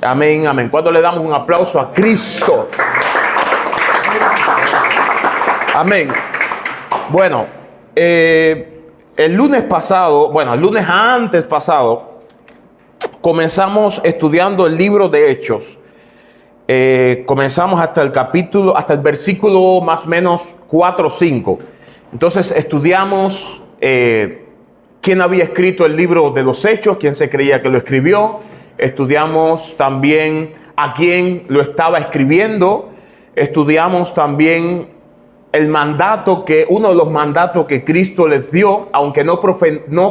Amén, amén. ¿Cuándo le damos un aplauso a Cristo? Amén. Bueno, el lunes antes pasado, comenzamos estudiando el libro de Hechos. Comenzamos hasta el versículo más o menos 4 o 5. Entonces estudiamos quién había escrito el libro de los Hechos, quién se creía que lo escribió. Estudiamos también a quién lo estaba escribiendo. Estudiamos también uno de los mandatos que Cristo les dio, aunque no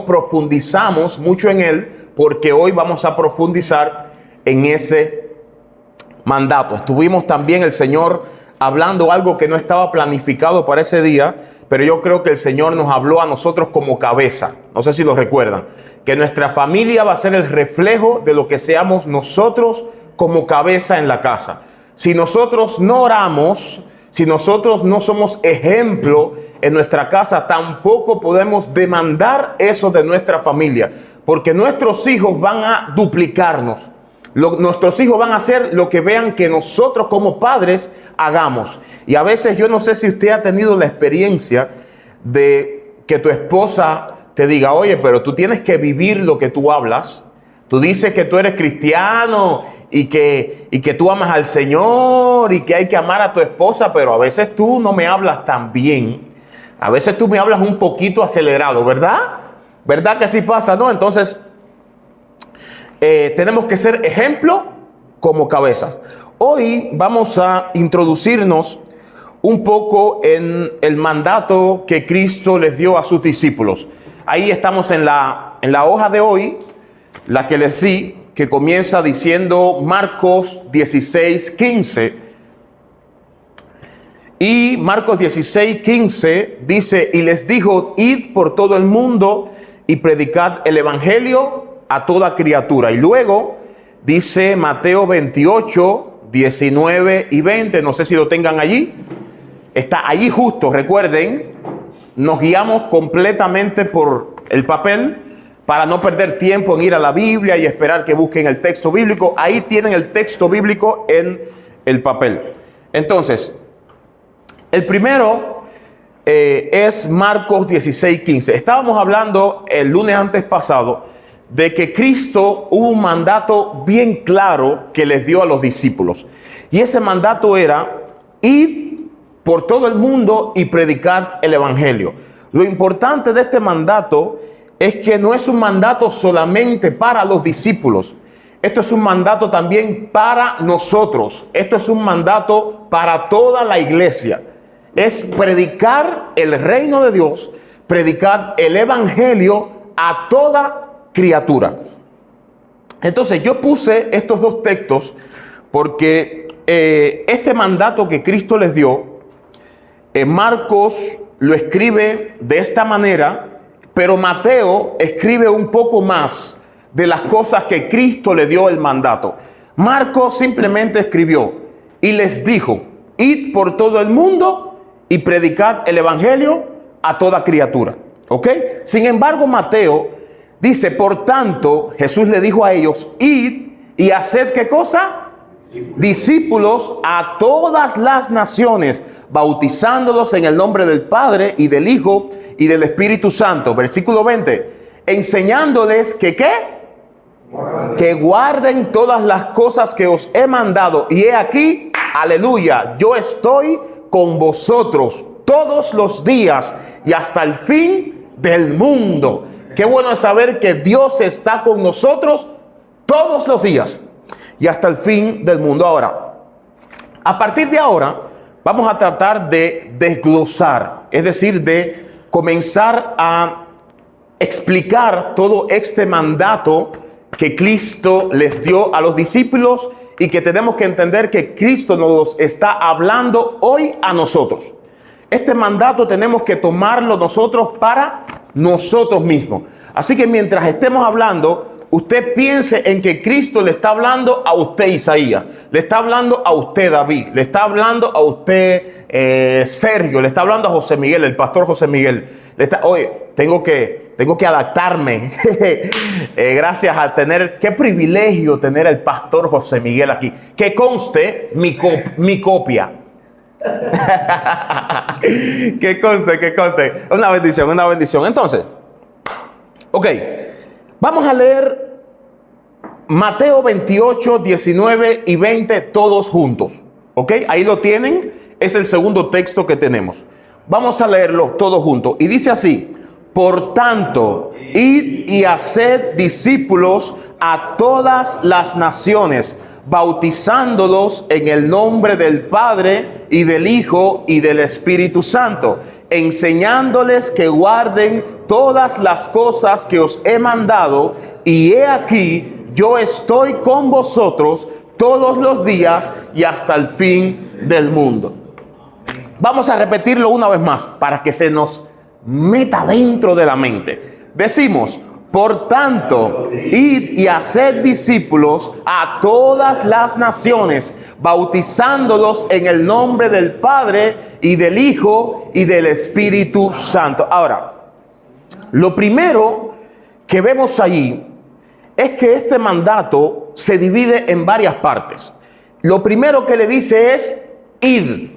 profundizamos mucho en él, porque hoy vamos a profundizar en ese mandato. Estuvimos también el Señor hablando algo que no estaba planificado para ese día, pero yo creo que el Señor nos habló a nosotros como cabeza. No sé si lo recuerdan, que nuestra familia va a ser el reflejo de lo que seamos nosotros como cabeza en la casa. Si nosotros no oramos, si nosotros no somos ejemplo en nuestra casa, tampoco podemos demandar eso de nuestra familia, porque nuestros hijos van a duplicarnos. Nuestros hijos van a hacer lo que vean que nosotros como padres hagamos. Y a veces yo no sé si usted ha tenido la experiencia de que tu esposa te diga: oye, pero tú tienes que vivir lo que tú hablas. Tú dices que tú eres cristiano y que tú amas al Señor y que hay que amar a tu esposa, pero a veces tú no me hablas tan bien. A veces tú me hablas un poquito acelerado, ¿verdad? ¿Verdad que así pasa, no? Entonces, tenemos que ser ejemplo como cabezas. Hoy vamos a introducirnos un poco en el mandato que Cristo les dio a sus discípulos. Ahí estamos en la hoja de hoy, la que les di, que comienza diciendo Marcos 16:15. Y Marcos 16:15 dice: y les dijo, id por todo el mundo y predicad el evangelio a toda criatura. Y luego dice Mateo 28:19 y 20. No sé si lo tengan allí. Está allí justo. Recuerden, nos guiamos completamente por el papel para no perder tiempo en ir a la Biblia y esperar que busquen el texto bíblico. Ahí tienen el texto bíblico en el papel. Entonces, el primero es Marcos 16:15. Estábamos hablando el lunes antes pasado de que Cristo hubo un mandato bien claro que les dio a los discípulos. Y ese mandato era: id por todo el mundo y predicad el evangelio. Lo importante de este mandato es que no es un mandato solamente para los discípulos. Esto es un mandato también para nosotros. Esto es un mandato para toda la iglesia. Es predicar el reino de Dios, predicar el evangelio a toda criatura. Entonces yo puse estos dos textos porque este mandato que Cristo les dio, Marcos lo escribe de esta manera, pero Mateo escribe un poco más de las cosas que Cristo le dio el mandato. Marcos simplemente escribió: y les dijo, id por todo el mundo y predicad el evangelio a toda criatura. ¿Ok? Sin embargo, Mateo dice: por tanto, Jesús le dijo a ellos, id y haced ¿qué cosa? Discípulos a todas las naciones, bautizándolos en el nombre del Padre y del Hijo y del Espíritu Santo. Versículo 20, enseñándoles que ¿qué? Que guarden todas las cosas que os he mandado. Y he aquí, aleluya, yo estoy con vosotros todos los días y hasta el fin del mundo. Qué bueno es saber que Dios está con nosotros todos los días y hasta el fin del mundo. Ahora, a partir de ahora, vamos a tratar de desglosar, es decir, de comenzar a explicar todo este mandato que Cristo les dio a los discípulos y que tenemos que entender que Cristo nos está hablando hoy a nosotros. Este mandato tenemos que tomarlo nosotros para nosotros mismos. Así que mientras estemos hablando, usted piense en que Cristo le está hablando a usted, Isaías, le está hablando a usted, David, le está hablando a usted, Sergio, le está hablando a José Miguel, el pastor José Miguel. Oye, tengo que tengo que adaptarme. Gracias a tener, qué privilegio tener al pastor José Miguel aquí. Que conste mi copia. Que conste. Una bendición, una bendición. Entonces, ok, vamos a leer Mateo 28, 19 y 20 todos juntos. Ok, ahí lo tienen. Es el segundo texto que tenemos. Vamos a leerlo todos juntos. Y dice así: por tanto, id y haced discípulos a todas las naciones, bautizándolos en el nombre del Padre y del Hijo y del Espíritu Santo, enseñándoles que guarden todas las cosas que os he mandado, y he aquí, yo estoy con vosotros todos los días y hasta el fin del mundo. Vamos a repetirlo una vez más para que se nos meta dentro de la mente. Decimos: por tanto, id y haced discípulos a todas las naciones, bautizándolos en el nombre del Padre y del Hijo y del Espíritu Santo. Ahora, lo primero que vemos allí es que este mandato se divide en varias partes. Lo primero que le dice es id.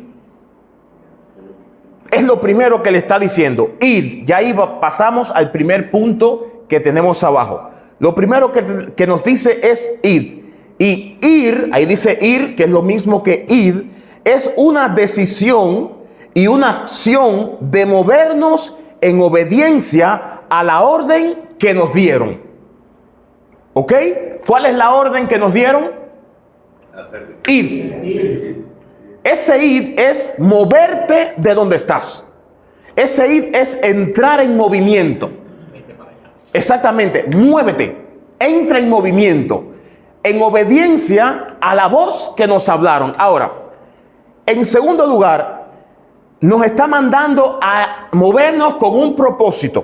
Es lo primero que le está diciendo, id. Ya ahí pasamos al primer punto que tenemos abajo. Lo primero que nos dice es id. Y ir, ahí dice ir, que es lo mismo que id, es una decisión y una acción de movernos en obediencia a la orden que nos dieron. ¿Ok? ¿Cuál es la orden que nos dieron? Id. Ese id es moverte de donde estás. Ese id es entrar en movimiento. Exactamente, muévete, entra en movimiento, en obediencia a la voz que nos hablaron. Ahora, en segundo lugar, nos está mandando a movernos con un propósito.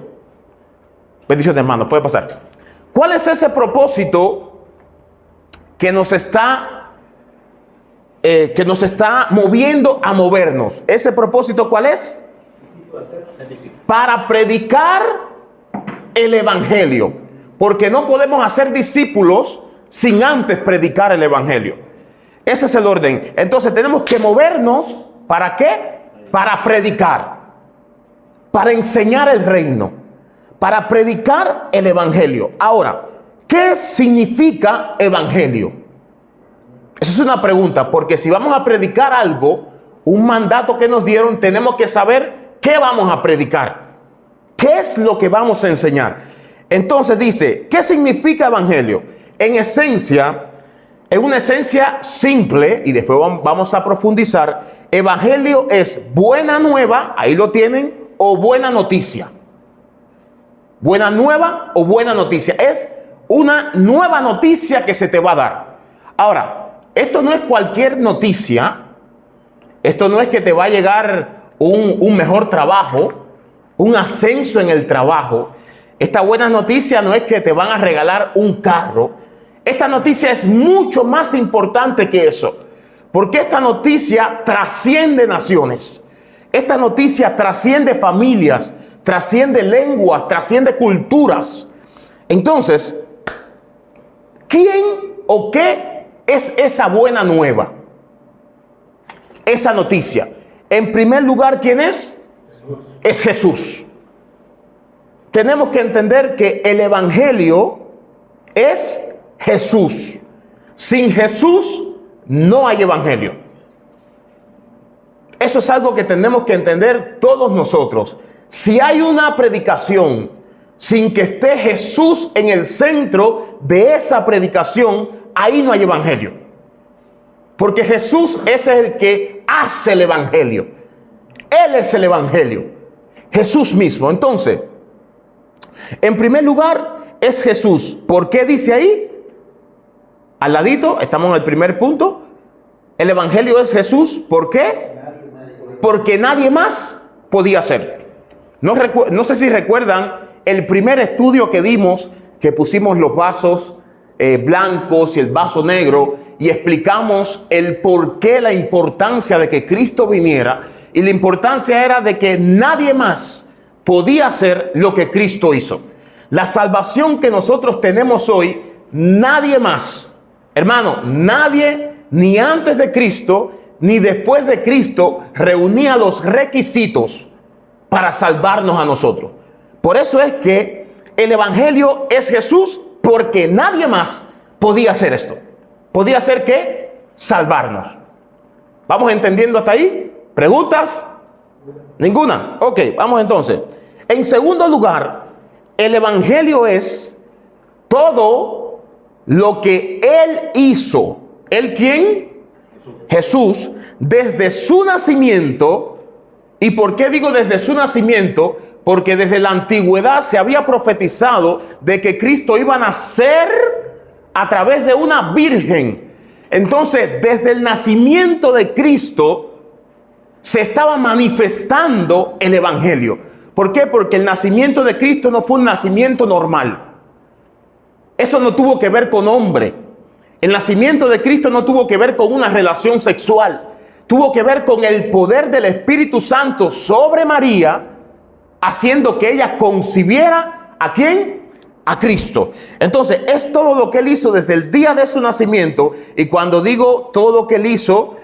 Bendiciones, hermano, puede pasar. ¿Cuál es ese propósito que nos está moviendo a movernos? ¿Ese propósito cuál es? Para predicar el evangelio, porque no podemos hacer discípulos sin antes predicar el evangelio. Ese es el orden. Entonces tenemos que movernos, ¿para qué? Para predicar, para enseñar el reino, para predicar el evangelio. Ahora, ¿qué significa evangelio? Esa es una pregunta, porque si vamos a predicar algo, un mandato que nos dieron, tenemos que saber qué vamos a predicar. ¿Qué es lo que vamos a enseñar? Entonces dice, ¿qué significa evangelio? En una esencia simple, y después vamos a profundizar, evangelio es buena nueva, ahí lo tienen, o buena noticia. Buena nueva o buena noticia. Es una nueva noticia que se te va a dar. Ahora, esto no es cualquier noticia. Esto no es que te va a llegar un mejor trabajo, un ascenso en el trabajo. Esta buena noticia no es que te van a regalar un carro. Esta noticia es mucho más importante que eso, porque esta noticia trasciende naciones. Esta noticia trasciende familias, trasciende lenguas, trasciende culturas. Entonces, ¿quién o qué es esa buena nueva? Esa noticia. En primer lugar, ¿quién es? Es Jesús. Tenemos que entender que el evangelio es Jesús. Sin Jesús no hay evangelio. Eso es algo que tenemos que entender todos nosotros. Si hay una predicación sin que esté Jesús en el centro de esa predicación, ahí no hay evangelio. Porque Jesús es el que hace el evangelio. Él es el evangelio. Jesús mismo. Entonces, en primer lugar, es Jesús. ¿Por qué dice ahí? Al ladito, estamos en el primer punto. El evangelio es Jesús. ¿Por qué? Porque nadie más podía hacer. No sé si recuerdan el primer estudio que dimos, que pusimos los vasos blancos y el vaso negro, y explicamos el por qué, la importancia de que Cristo viniera. Y la importancia era de que nadie más podía hacer lo que Cristo hizo. La salvación que nosotros tenemos hoy, nadie más, hermano, nadie, ni antes de Cristo, ni después de Cristo, reunía los requisitos para salvarnos a nosotros. Por eso es que el evangelio es Jesús, porque nadie más podía hacer esto. ¿Podía hacer qué? Salvarnos. ¿Vamos entendiendo hasta ahí? ¿Preguntas? ¿Ninguna? Ok, vamos entonces. En segundo lugar, el evangelio es todo lo que Él hizo. ¿Él quién? Jesús, desde su nacimiento. ¿Y por qué digo desde su nacimiento? Porque desde la antigüedad se había profetizado de que Cristo iba a nacer a través de una virgen. Entonces, desde el nacimiento de Cristo se estaba manifestando el evangelio. ¿Por qué? Porque el nacimiento de Cristo no fue un nacimiento normal. Eso no tuvo que ver con hombre. El nacimiento de Cristo no tuvo que ver con una relación sexual. Tuvo que ver con el poder del Espíritu Santo sobre María, haciendo que ella concibiera ¿a quién? A Cristo. Entonces, es todo lo que Él hizo desde el día de su nacimiento. Y cuando digo todo lo que Él hizo,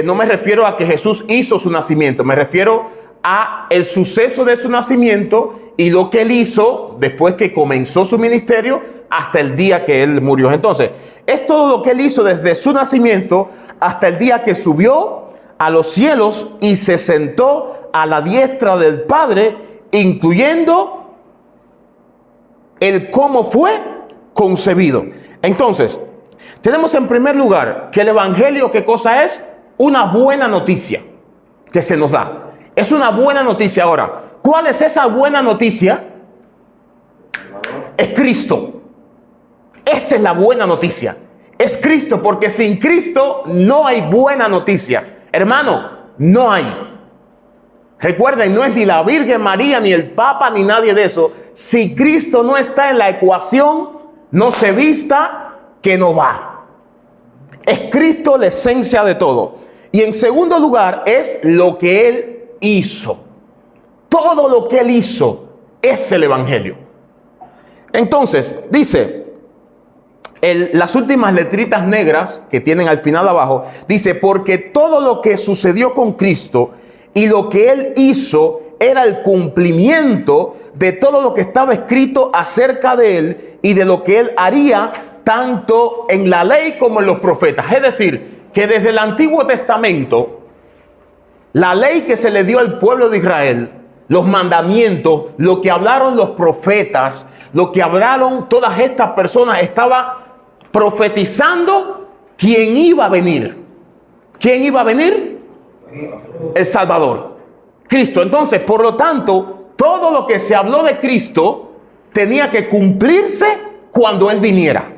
no me refiero a que Jesús hizo su nacimiento. Me refiero a el suceso de su nacimiento y lo que Él hizo después que comenzó su ministerio hasta el día que Él murió. Entonces, es todo lo que Él hizo desde su nacimiento hasta el día que subió a los cielos y se sentó a la diestra del Padre, incluyendo el cómo fue concebido. Entonces, tenemos en primer lugar que el evangelio, ¿qué cosa es? Una buena noticia que se nos da. Es una buena noticia. Ahora, ¿cuál es esa buena noticia? Es Cristo. Esa es la buena noticia. Es Cristo, porque sin Cristo no hay buena noticia. Hermano, no hay. Recuerden, no es ni la Virgen María, ni el Papa, ni nadie de eso. Si Cristo no está en la ecuación, no se vista que no va. Es Cristo la esencia de todo. Y en segundo lugar, es lo que Él hizo. Todo lo que Él hizo es el evangelio. Entonces, dice, las últimas letritas negras que tienen al final abajo, dice, porque todo lo que sucedió con Cristo y lo que Él hizo era el cumplimiento de todo lo que estaba escrito acerca de Él y de lo que Él haría tanto en la ley como en los profetas. Es decir, que desde el Antiguo Testamento, la ley que se le dio al pueblo de Israel, los mandamientos, lo que hablaron los profetas, lo que hablaron todas estas personas, estaba profetizando quién iba a venir. ¿Quién iba a venir? El Salvador, Cristo. Entonces, por lo tanto, todo lo que se habló de Cristo tenía que cumplirse cuando Él viniera.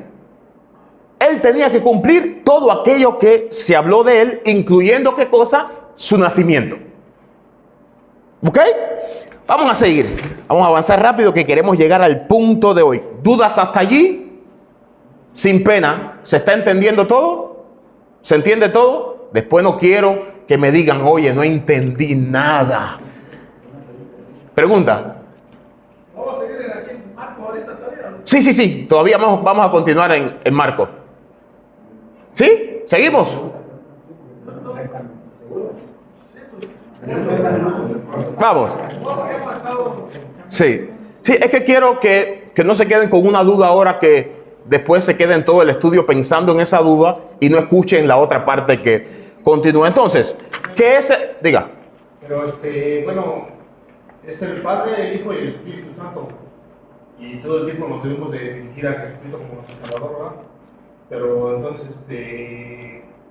Él tenía que cumplir todo aquello que se habló de Él, incluyendo ¿qué cosa? Su nacimiento. ¿Ok? Vamos a seguir. Vamos a avanzar rápido que queremos llegar al punto de hoy. ¿Dudas hasta allí? Sin pena. ¿Se está entendiendo todo? ¿Se entiende todo? Después no quiero que me digan, oye, no entendí nada. Pregunta. ¿Vamos a seguir aquí en Marcos ahorita todavía? Sí. Todavía vamos a continuar en Marcos. ¿Sí? ¿Seguimos? Vamos. Sí, es que quiero que no se queden con una duda ahora, que después se queden todo el estudio pensando en esa duda y no escuchen la otra parte que continúa. Entonces, ¿qué es? Diga. Pero bueno, es el Padre, el Hijo y el Espíritu Santo. Y todo el tiempo nos debemos de dirigir a Jesucristo como nuestro Salvador, ¿verdad? Pero entonces,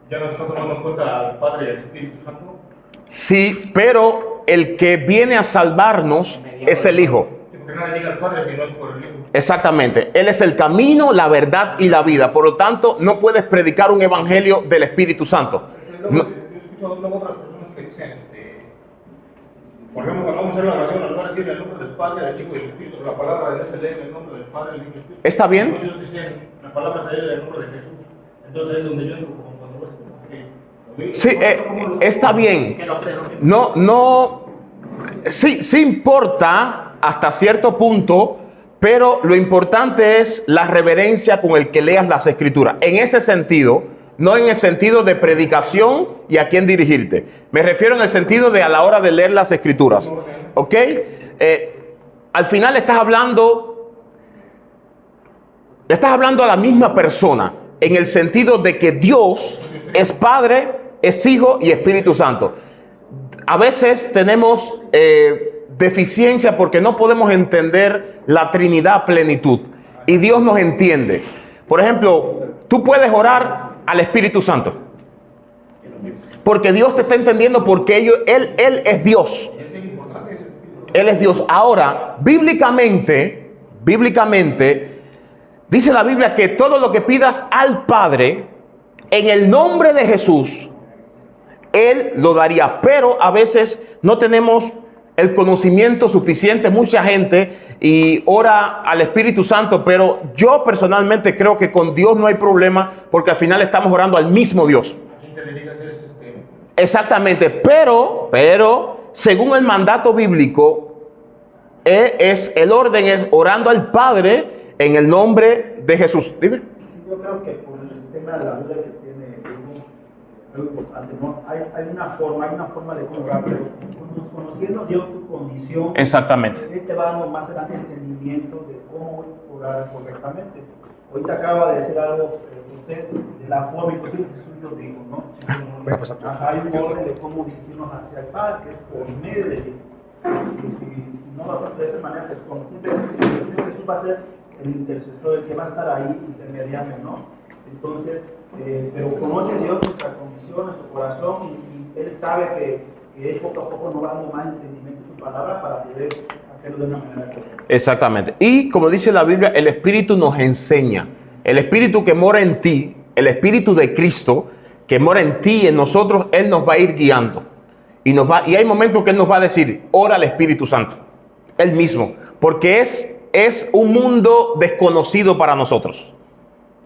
¿ya nos está tomando en cuenta al Padre y al Espíritu Santo? Sí, pero el que viene a salvarnos es el Hijo. Sí, porque nadie llega al Padre si no es por el Hijo. Exactamente. Él es el camino, la verdad y la vida. Por lo tanto, no puedes predicar un evangelio del Espíritu Santo. Luego, yo he escuchado luego otras personas que dicen, por ejemplo, cuando vamos a hacer la oración, al lugar de decir el nombre del Padre, del Hijo y del Espíritu, la palabra de Dios se lee en el nombre del Padre, del Hijo y del Espíritu. ¿Está bien? Muchos dicen, la palabra se lee en el nombre de Jesús. Entonces es donde yo entro como cuando Sí, está bien. No Sí importa hasta cierto punto, pero lo importante es la reverencia con el que leas las escrituras. En ese sentido, no en el sentido de predicación y a quién dirigirte. Me refiero en el sentido de a la hora de leer las escrituras. ¿Ok? Al final estás hablando a la misma persona, en el sentido de que Dios es Padre, es Hijo y Espíritu Santo. A veces tenemos deficiencia porque no podemos entender la Trinidad a plenitud. Y Dios nos entiende. Por ejemplo, tú puedes orar al Espíritu Santo. Porque Dios te está entendiendo porque Él es Dios. Él es Dios. Ahora, bíblicamente, dice la Biblia que todo lo que pidas al Padre, en el nombre de Jesús, Él lo daría. Pero a veces no tenemos el conocimiento suficiente. Mucha gente y ora al Espíritu Santo, pero yo personalmente creo que con Dios no hay problema, porque al final estamos orando al mismo Dios. Exactamente, pero según el mandato bíblico, el orden es orando al Padre en el nombre de Jesús. Dime. Yo creo que por el tema de la duda que tiene algo importante, ¿no? Hay una forma de orar, pero conociendo Dios tu condición, Exactamente. Él te va dando más adelante entendimiento de cómo orar correctamente. Ahorita acaba de decir algo, José, de la forma, inclusive Jesús lo dijo, ¿no? Hay un orden de cómo dirigirnos hacia el Padre, que es por medio de Dios. Y si no lo hacemos de esa manera, pues como siempre Jesús va a ser el intercesor, el que va a estar ahí intermediando, ¿no? Entonces, pero conoce Dios nuestra condición, nuestro corazón, y Él sabe que Él poco a poco nos va dando más entendimiento de su palabra para poder hacerlo de una manera correcta. Exactamente. Y como dice la Biblia, el Espíritu nos enseña. El Espíritu que mora en ti, el Espíritu de Cristo que mora en ti y en nosotros, Él nos va a ir guiando. Y hay momentos que Él nos va a decir, ora al Espíritu Santo. Él mismo. Porque es un mundo desconocido para nosotros.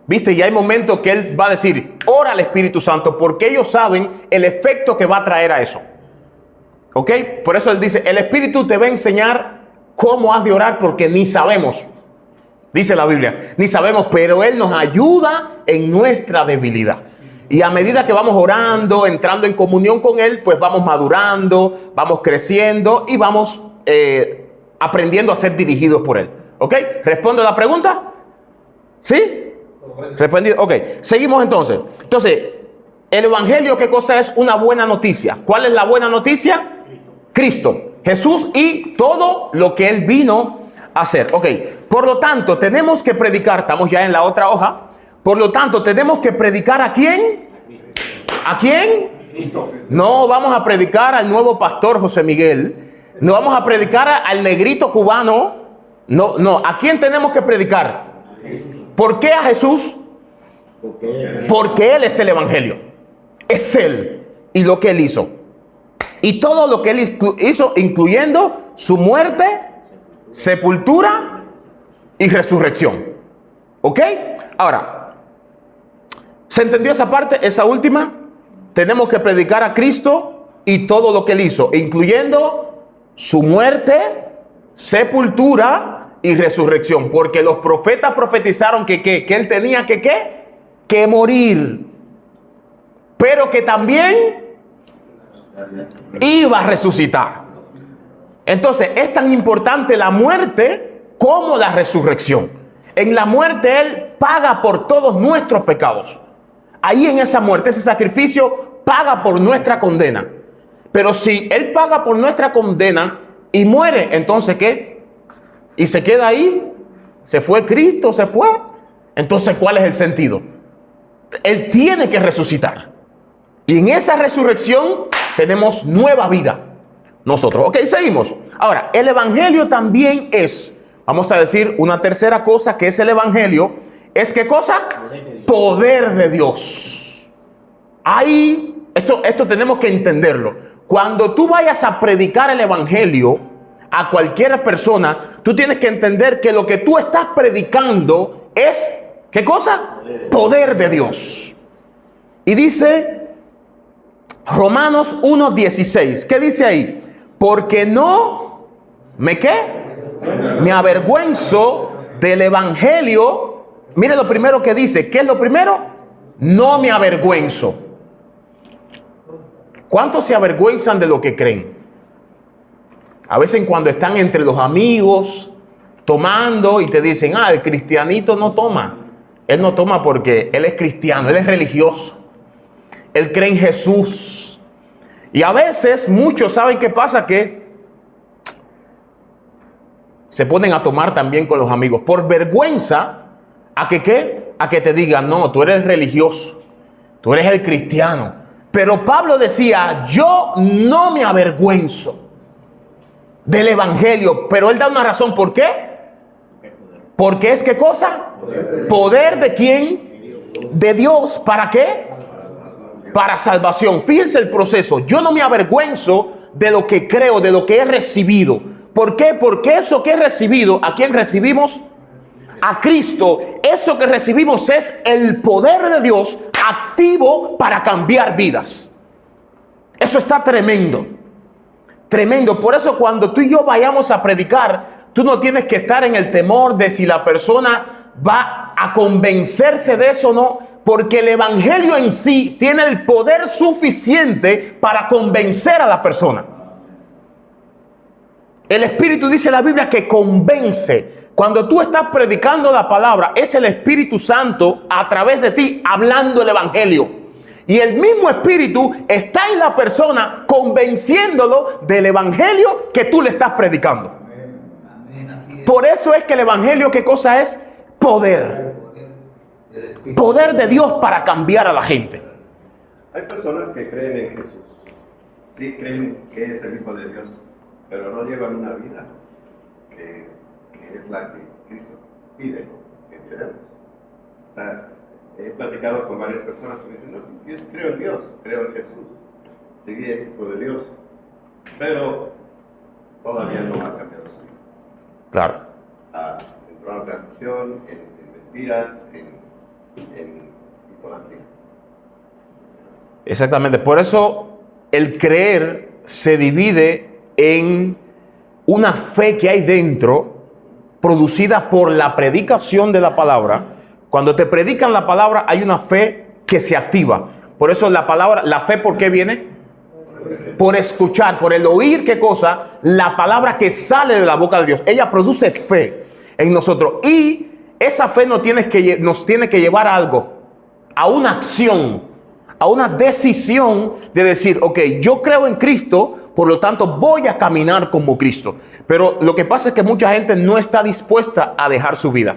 ¿Viste? Y hay momentos que Él va a decir, ora al Espíritu Santo, porque ellos saben el efecto que va a traer a eso. ¿Ok? Por eso Él dice, el Espíritu te va a enseñar cómo has de orar, porque ni sabemos. Dice la Biblia, ni sabemos, pero Él nos ayuda en nuestra debilidad. Y a medida que vamos orando, entrando en comunión con Él, pues vamos madurando, vamos creciendo y vamos aprendiendo a ser dirigidos por Él. ¿Ok? ¿Respondo a la pregunta? ¿Sí? Respondido. Ok, seguimos entonces. Entonces, el Evangelio, ¿qué cosa es? Una buena noticia. ¿Cuál es la buena noticia? Cristo, Jesús y todo lo que Él vino a hacer. Ok, por lo tanto, tenemos que predicar. Estamos ya en la otra hoja. Por lo tanto, tenemos que predicar ¿a quién? ¿A quién? Cristo. No vamos a predicar al nuevo pastor José Miguel. No vamos a predicar al negrito cubano. No. ¿A quién tenemos que predicar? Jesús. ¿Por qué a Jesús? Porque Él es el Evangelio. Es Él y lo que Él hizo. Y todo lo que Él hizo, incluyendo su muerte, sepultura y resurrección. ¿Ok? Ahora, ¿se entendió esa parte? Esa última. Tenemos que predicar a Cristo y todo lo que Él hizo, incluyendo su muerte, sepultura y resurrección, porque los profetas profetizaron que Él tenía que morir, pero que también iba a resucitar. Entonces es tan importante la muerte como la resurrección. En la muerte Él paga por todos nuestros pecados. Ahí en esa muerte, ese sacrificio paga por nuestra condena. Pero si Él paga por nuestra condena y muere, entonces ¿qué? Y se queda ahí, se fue Cristo, se fue. Entonces, ¿cuál es el sentido? Él tiene que resucitar. Y en esa resurrección tenemos nueva vida nosotros. Ok, seguimos. Ahora, el Evangelio también es, vamos a decir, una tercera cosa que es el Evangelio. ¿Es qué cosa? Poder de Dios. Ahí, esto tenemos que entenderlo. Cuando tú vayas a predicar el Evangelio a cualquier persona, tú tienes que entender que lo que tú estás predicando es, ¿qué cosa? Poder de Dios. Y dice Romanos 1:16, ¿qué dice ahí? Porque no me me avergüenzo del evangelio. Mire lo primero que dice. ¿Qué es lo primero? No me avergüenzo. ¿Cuántos se avergüenzan de lo que creen? A veces cuando están entre los amigos tomando y te dicen, el cristianito no toma. Él no toma porque él es cristiano, él es religioso. Él cree en Jesús. Y a veces muchos saben qué pasa, que se ponen a tomar también con los amigos por vergüenza a que ¿qué? A que te digan, no, tú eres religioso, tú eres el cristiano. Pero Pablo decía, yo no me avergüenzo del evangelio. Pero él da una razón, ¿por qué? Porque es ¿qué cosa? Poder de quién? De Dios. ¿Para qué? Para salvación. Fíjense el proceso. Yo no me avergüenzo de lo que creo, de lo que he recibido. ¿Por qué? Porque eso que he recibido, ¿a quién recibimos? A Cristo. Eso que recibimos es el poder de Dios activo para cambiar vidas. Eso está tremendo. Tremendo. Por eso cuando tú y yo vayamos a predicar, tú no tienes que estar en el temor de si la persona va a convencerse de eso o no, porque el evangelio en sí tiene el poder suficiente para convencer a la persona. El Espíritu, dice la Biblia, que convence. Cuando tú estás predicando la palabra, es el Espíritu Santo a través de ti hablando el evangelio. Y el mismo Espíritu está en la persona convenciéndolo del evangelio que tú le estás predicando. Por eso es que el evangelio, ¿qué cosa es? Poder. Poder de Dios para cambiar a la gente. Hay personas que creen en Jesús. Sí creen que es el Hijo de Dios, pero no llevan una vida que es la que Cristo pide que llevemos. O sea, he platicado con varias personas que me dicen, no, yo creo en Dios, creo en Jesús, seguí el Hijo de Dios, pero todavía no ha cambiado su vida. Claro. Entró en religión, en mentiras, en idolatría. Exactamente. Por eso el creer se divide en una fe que hay dentro, producida por la predicación de la palabra. Cuando te predican la palabra, hay una fe que se activa. Por eso la palabra, la fe, ¿por qué viene? Por escuchar, por el oír, ¿qué cosa? La palabra que sale de la boca de Dios. Ella produce fe en nosotros. Y esa fe nos tiene que llevar a algo, a una acción, a una decisión de decir, ok, yo creo en Cristo, por lo tanto voy a caminar como Cristo. Pero lo que pasa es que mucha gente no está dispuesta a dejar su vida.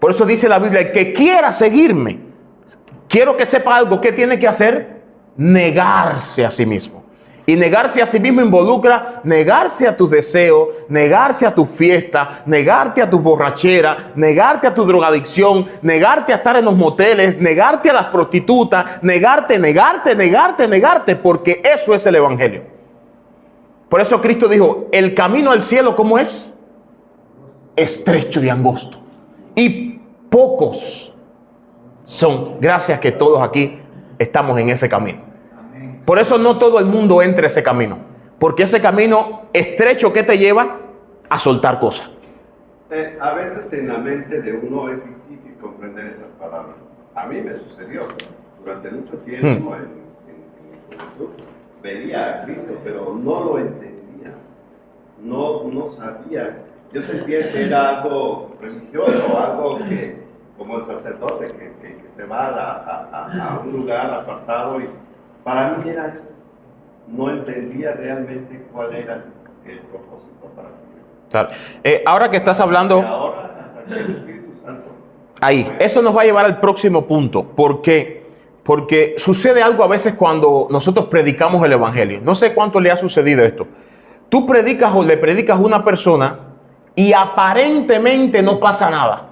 Por eso dice la Biblia, el que quiera seguirme, quiero que sepa algo, ¿qué tiene que hacer? Negarse a sí mismo. Y negarse a sí mismo involucra negarse a tus deseos, negarse a tu fiesta, negarte a tu borrachera, negarte a tu drogadicción, negarte a estar en los moteles, negarte a las prostitutas, negarte, porque eso es el evangelio. Por eso Cristo dijo, el camino al cielo, ¿cómo es? Estrecho y angosto. Y pocos son, gracias que todos aquí estamos en ese camino. Por eso no todo el mundo entra ese camino. Porque ese camino estrecho que te lleva a soltar cosas. A veces en la mente de uno es difícil comprender estas palabras. A mí me sucedió. Durante mucho tiempo en mi juventud veía a Cristo, pero no lo entendía. No sabía. Yo sentía que era algo religioso, algo que, como el sacerdote, que se va a un lugar apartado y para mí era eso. No entendía realmente cuál era el propósito para seguir. Claro. Ahora que estás hablando... Y ahora, hasta que el Espíritu Santo... Ahí, eso nos va a llevar al próximo punto. ¿Por qué? Porque sucede algo a veces cuando nosotros predicamos el evangelio. No sé cuánto le ha sucedido esto. Tú predicas o le predicas a una persona y aparentemente no pasa nada.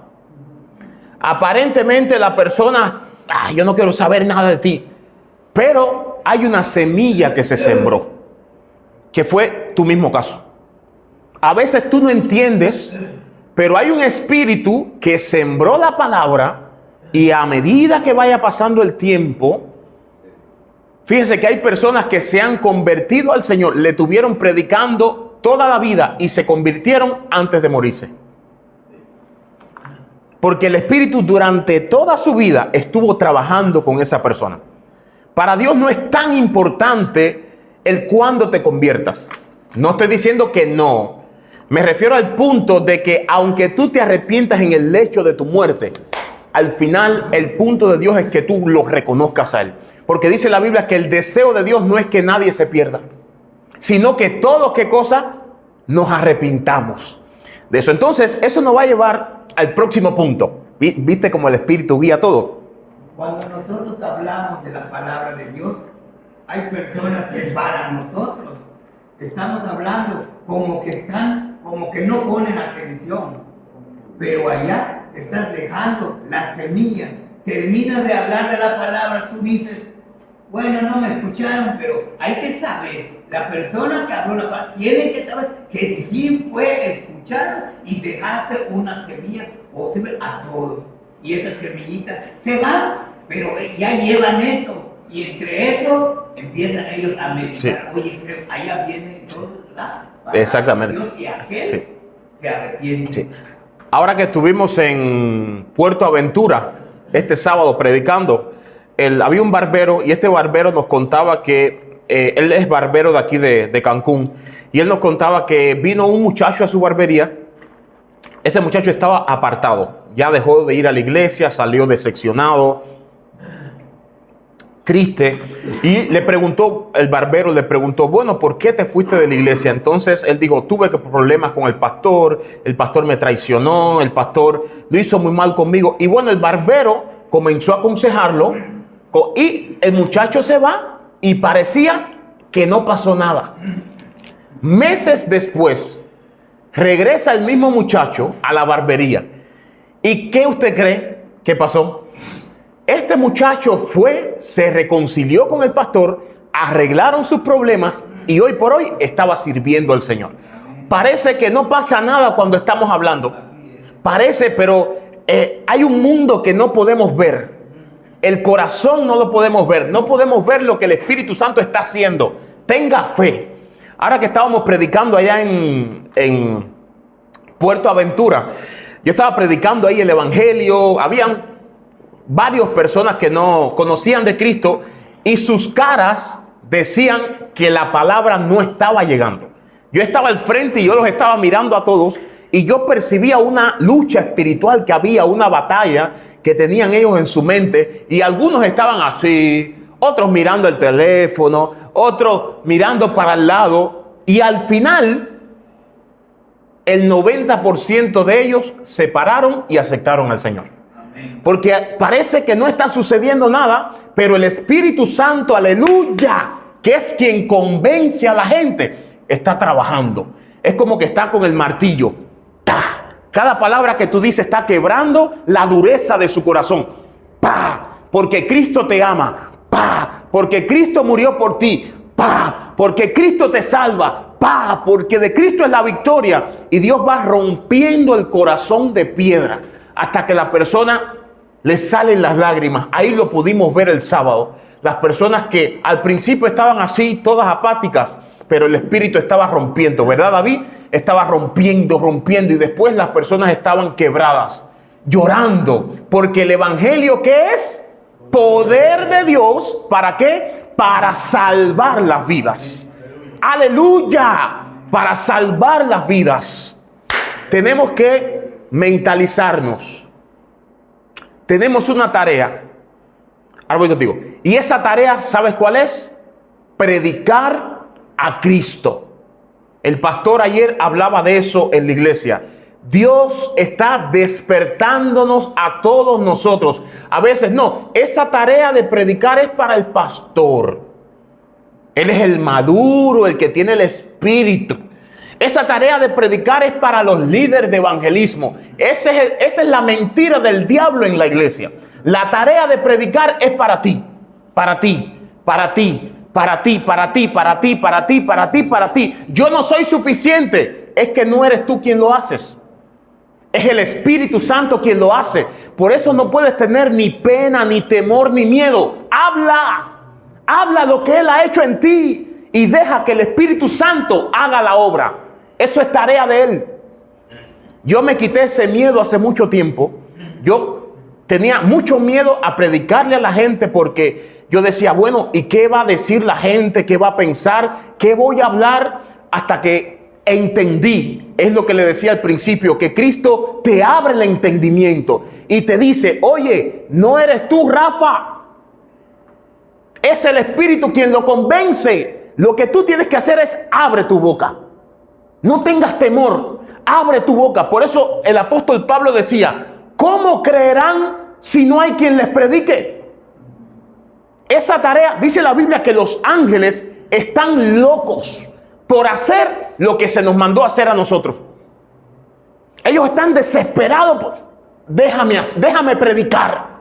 Aparentemente la persona, yo no quiero saber nada de ti. Pero hay una semilla que se sembró, que fue tu mismo caso. A veces tú no entiendes, pero hay un espíritu que sembró la palabra y a medida que vaya pasando el tiempo, Fíjense que hay personas que se han convertido al Señor, le tuvieron predicando toda la vida y se convirtieron antes de morirse. Porque el Espíritu durante toda su vida estuvo trabajando con esa persona. Para Dios no es tan importante el cuándo te conviertas. No estoy diciendo que no. Me refiero al punto de que aunque tú te arrepientas en el lecho de tu muerte, al final el punto de Dios es que tú lo reconozcas a Él. Porque dice la Biblia que el deseo de Dios no es que nadie se pierda, sino que todos, ¿qué cosa? Nos arrepintamos de eso. Entonces, eso nos va a llevar al próximo punto. ¿Viste cómo el Espíritu guía todo? Cuando nosotros hablamos de la palabra de Dios, hay personas que para nosotros estamos hablando como que no ponen atención, pero allá estás dejando la semilla. Terminas de hablar de la palabra, tú dices, bueno, no me escucharon, pero hay que saber, la persona que habló la palabra tiene que saber que sí fue escuchada y dejaste una semilla posible a todos. Y esa semillita se va, pero ya llevan eso. Y entre eso empiezan ellos a meditar. Sí. Oye, creo, allá viene entonces la palabra exactamente. de Dios y aquel sí. se arrepiente. Sí. Ahora que estuvimos en Puerto Aventura este sábado predicando, había un barbero y este barbero nos contaba que él es barbero de aquí de Cancún, y él nos contaba que vino un muchacho a su barbería. Este muchacho estaba apartado, ya dejó de ir a la iglesia, salió decepcionado, triste, y el barbero le preguntó, bueno, ¿por qué te fuiste de la iglesia? Entonces él dijo, tuve problemas con el pastor me traicionó, el pastor lo hizo muy mal conmigo. Y bueno, el barbero comenzó a aconsejarlo y el muchacho se va y parecía que no pasó nada. Meses después, regresa el mismo muchacho a la barbería. ¿Y qué usted cree que pasó? Este muchacho se reconcilió con el pastor, arreglaron sus problemas y hoy por hoy estaba sirviendo al Señor. Parece que no pasa nada cuando estamos hablando. Parece, pero hay un mundo que no podemos ver. El corazón no lo podemos ver. No podemos ver lo que el Espíritu Santo está haciendo. Tenga fe. Ahora que estábamos predicando allá en Puerto Aventura, yo estaba predicando ahí el Evangelio. Habían varias personas que no conocían de Cristo y sus caras decían que la palabra no estaba llegando. Yo estaba al frente y yo los estaba mirando a todos y yo percibía una lucha espiritual que había, una batalla que tenían ellos en su mente, y algunos estaban así, otros mirando el teléfono, otros mirando para el lado, y al final el 90% de ellos se pararon y aceptaron al Señor. Porque parece que no está sucediendo nada, pero el Espíritu Santo, aleluya, que es quien convence a la gente, está trabajando. Es como que está con el martillo. ¡Pah! Cada palabra que tú dices está quebrando la dureza de su corazón. ¡Pah! Porque Cristo te ama. ¡Pah! Porque Cristo murió por ti. ¡Pah! Porque Cristo te salva. ¡Pah! Porque de Cristo es la victoria. Y Dios va rompiendo el corazón de piedra hasta que la persona le salen las lágrimas. Ahí lo pudimos ver el sábado. Las personas que al principio estaban así, todas apáticas, pero el Espíritu estaba rompiendo, ¿verdad, David? Estaba rompiendo, y después las personas estaban quebradas, llorando, porque el Evangelio, ¿qué es? Poder de Dios, ¿para qué? Para salvar las vidas. ¡Aleluya! Para salvar las vidas. Tenemos que mentalizarnos. Tenemos una tarea. Ahora voy contigo. Y esa tarea, ¿sabes cuál es? Predicar a Cristo. El pastor ayer hablaba de eso en la iglesia. Dios está despertándonos a todos nosotros. A veces no, esa tarea de predicar es para el pastor. Él es el maduro, el que tiene el espíritu. Esa tarea de predicar es para los líderes de evangelismo. Esa es la mentira del diablo en la iglesia. La tarea de predicar es para ti, para ti, para ti, para ti, para ti, para ti, para ti, para ti, para ti. Yo no soy suficiente. Es que no eres tú quien lo haces. Es el Espíritu Santo quien lo hace. Por eso no puedes tener ni pena, ni temor, ni miedo. Habla. Habla lo que Él ha hecho en ti y deja que el Espíritu Santo haga la obra. Eso es tarea de Él. Yo me quité ese miedo hace mucho tiempo. Yo tenía mucho miedo a predicarle a la gente porque yo decía, bueno, ¿y qué va a decir la gente? ¿Qué va a pensar? ¿Qué voy a hablar? Hasta que entendí, es lo que le decía al principio, que Cristo te abre el entendimiento y te dice, oye, no eres tú, Rafa. Es el Espíritu quien lo convence. Lo que tú tienes que hacer es abre tu boca. No tengas temor. Abre tu boca. Por eso el apóstol Pablo decía, ¿cómo creerán si no hay quien les predique? Esa tarea, dice la Biblia, que los ángeles están locos por hacer lo que se nos mandó hacer a nosotros. Ellos están desesperados. Déjame predicar.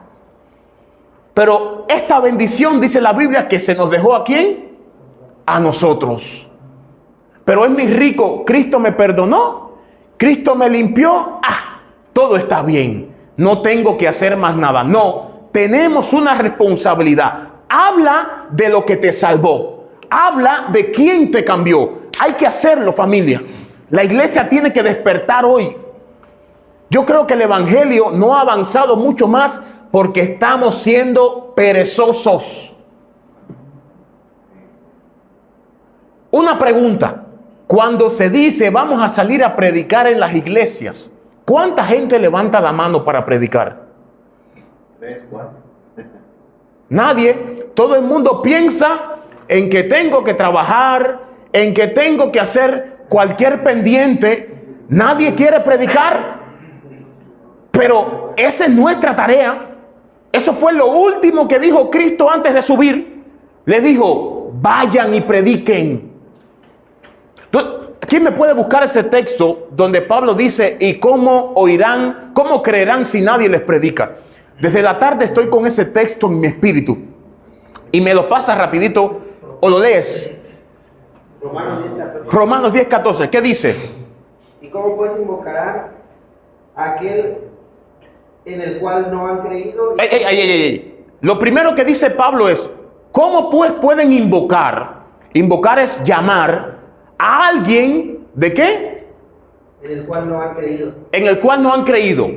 Pero esta bendición, dice la Biblia, que se nos dejó ¿a quién? A nosotros. Pero es mi rico, Cristo me perdonó, Cristo me limpió, todo está bien, no tengo que hacer más nada. No, tenemos una responsabilidad. Habla de lo que te salvó, habla de quién te cambió. Hay que hacerlo, familia. La iglesia tiene que despertar hoy. Yo creo que el evangelio no ha avanzado mucho más porque estamos siendo perezosos. Una pregunta. Cuando se dice vamos a salir a predicar en las iglesias, ¿cuánta gente levanta la mano para predicar? 3, 4. Nadie. Todo el mundo piensa en que tengo que trabajar, en que tengo que hacer cualquier pendiente. Nadie quiere predicar. Pero esa es nuestra tarea. Eso fue lo último que dijo Cristo antes de subir. Le dijo, vayan y prediquen. ¿Quién me puede buscar ese texto donde Pablo dice, ¿y cómo oirán, cómo creerán si nadie les predica? Desde la tarde estoy con ese texto en mi espíritu. Y me lo pasas rapidito o lo lees. Romanos 10, 14. ¿Qué dice? ¿Y cómo pues invocarán a aquel en el cual no han creído? Lo primero que dice Pablo es, ¿cómo pues pueden invocar? Invocar es llamar a alguien, ¿de qué? En el cual no han creído. En el cual no han creído.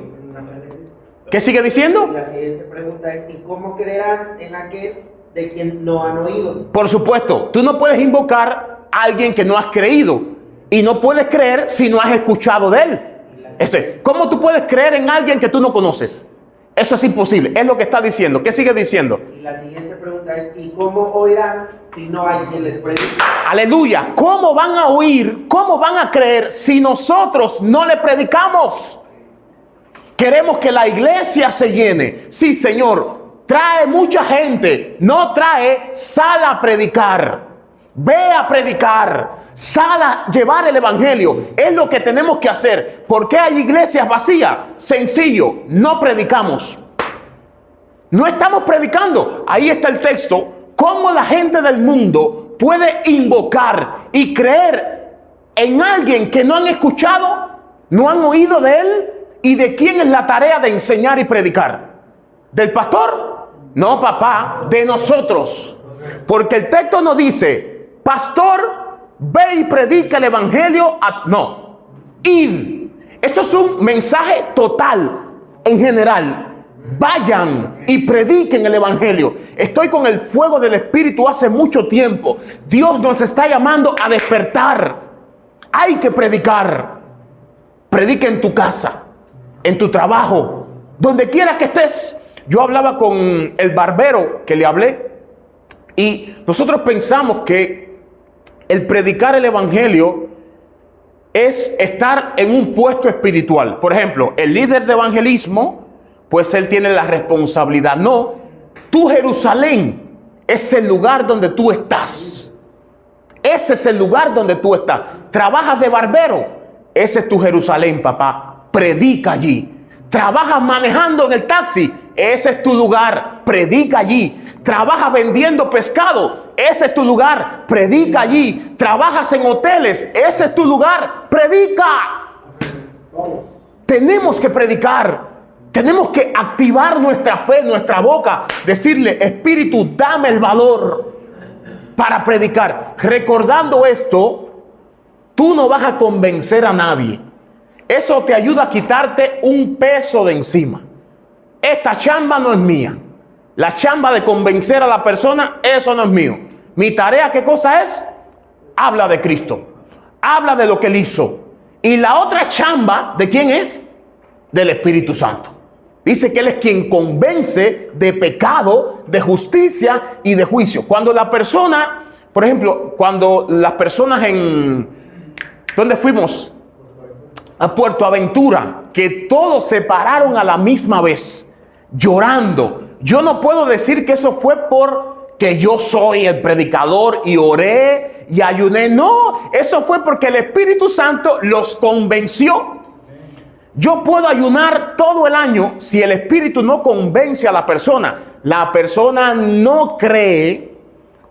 ¿Qué sigue diciendo? La siguiente pregunta es, ¿y cómo creerán en aquel de quien no han oído? Por supuesto, tú no puedes invocar a alguien que no has creído. Y no puedes creer si no has escuchado de él. ¿Cómo tú puedes creer en alguien que tú no conoces? Eso es imposible. Es lo que está diciendo. ¿Qué sigue diciendo? Y la siguiente pregunta es, ¿y cómo oirán si no hay quien les predique? Aleluya. ¿Cómo van a oír? ¿Cómo van a creer si nosotros no le predicamos? Queremos que la iglesia se llene. Sí, Señor. Trae mucha gente. No trae, sal a predicar. Ve a predicar. Sal a llevar el evangelio. Es lo que tenemos que hacer. ¿Por qué hay iglesias vacías? Sencillo, no predicamos. No estamos predicando. Ahí está el texto. ¿Cómo la gente del mundo puede invocar y creer en alguien que no han escuchado, no han oído de él? ¿Y de quién es la tarea de enseñar y predicar? ¿Del pastor? No, papá, de nosotros. Porque el texto no dice, pastor, ve y predica el evangelio. No, id. Esto es un mensaje total, en general. Vayan y prediquen el evangelio. Estoy con el fuego del Espíritu hace mucho tiempo. Dios nos está llamando a despertar. Hay que predicar. Predica en tu casa, en tu trabajo, donde quiera que estés. Yo hablaba con el barbero que le hablé y nosotros pensamos que el predicar el evangelio es estar en un puesto espiritual. Por ejemplo, el líder de evangelismo, pues él tiene la responsabilidad. No, tu Jerusalén es el lugar donde tú estás. Ese es el lugar donde tú estás. Trabajas de barbero, ese es tu Jerusalén, papá. Predica allí. Trabajas manejando en el taxi, ese es tu lugar, predica allí. Trabajas vendiendo pescado, ese es tu lugar, predica allí. Trabajas en hoteles, ese es tu lugar, predica. Tenemos que predicar, tenemos que activar nuestra fe, nuestra boca, decirle, Espíritu, dame el valor. para predicar. Recordando esto, tú no vas a convencer a nadie. Eso te ayuda a quitarte un peso de encima. Esta chamba no es mía. La chamba de convencer a la persona, eso no es mío. Mi tarea, ¿qué cosa es? Habla de Cristo. Habla de lo que Él hizo. Y la otra chamba, ¿de quién es? Del Espíritu Santo. Dice que Él es quien convence de pecado, de justicia y de juicio. Cuando la persona, por ejemplo, cuando las personas en... ¿Dónde fuimos? A Puerto Aventura, que todos se pararon a la misma vez, llorando. Yo no puedo decir que eso fue porque yo soy el predicador y oré y ayuné. No, eso fue porque el Espíritu Santo los convenció. Yo puedo ayunar todo el año si el Espíritu no convence a la persona no cree.